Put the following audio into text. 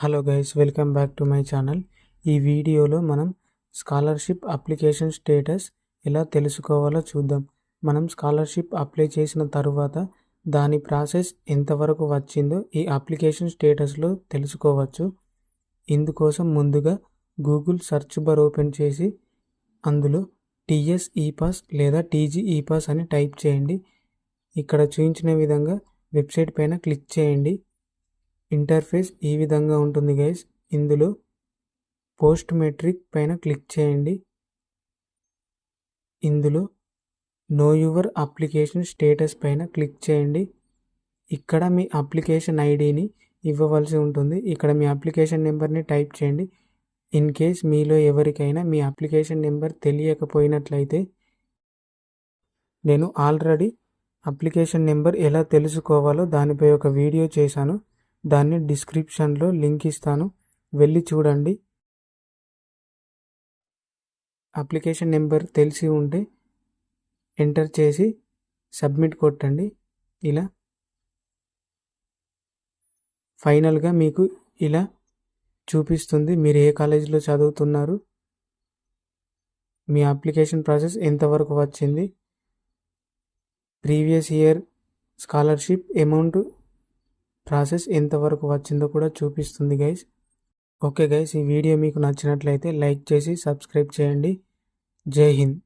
Hello guys, welcome back to my channel. ఈ వీడియోలో మనం స్కాలర్షిప్ అప్లికేషన్ స్టేటస్ ఎలా తెలుసుకోవాలో చూద్దాం. మనం స్కాలర్షిప్ అప్లై చేసిన తరువాత దాని ప్రాసెస్ ఎంతవరకు వచ్చిందో ఈ అప్లికేషన్ స్టేటస్లో తెలుసుకోవచ్చు. ఇందుకోసం ముందుగా గూగుల్ సెర్చ్ బార్ ఓపెన్ చేసి అందులో టీఎస్ ఈపాస్ లేదా టీజీ ఈపాస్ అని టైప్ చేయండి. ఇక్కడ చూపించిన విధంగా వెబ్సైట్ పైన క్లిక్ చేయండి. ఇంటర్ఫేస్ ఈ విధంగా ఉంటుంది గైస్. ఇందులో పోస్ట్ మెట్రిక్ పైన క్లిక్ చేయండి. ఇందులో నో యువర్ అప్లికేషన్ స్టేటస్ పైన క్లిక్ చేయండి. ఇక్కడ మీ అప్లికేషన్ ఐడిని ఇవ్వవలసి ఉంటుంది. ఇక్కడ మీ అప్లికేషన్ నెంబర్ని టైప్ చేయండి. ఇన్ కేస్ మీలో ఎవరికైనా మీ అప్లికేషన్ నెంబర్ తెలియకపోయినట్లయితే నేను ఆల్రెడీ అప్లికేషన్ నెంబర్ ఎలా తెలుసుకోవాలో దానిపై ఒక వీడియో చేశాను. దాన్ని డిస్క్రిప్షన్లో లింక్ ఇస్తాను, వెళ్ళి చూడండి. అప్లికేషన్ నెంబర్ తెలిసి ఉంటే ఎంటర్ చేసి సబ్మిట్ కొట్టండి. ఇలా ఫైనల్గా మీకు ఇలా చూపిస్తుంది మీరు ఏ కాలేజీలో చదువుతున్నారు, మీ అప్లికేషన్ ప్రాసెస్ ఎంతవరకు వచ్చింది, previous year scholarship amount process ఎంతవరకు వచ్చిందో కూడా చూపిస్తుంది గైస్. ఓకే గైస్, ఈ వీడియో మీకు నచ్చినట్లయితే లైక్ చేసి సబ్స్క్రైబ్ చేయండి. జై హింద్.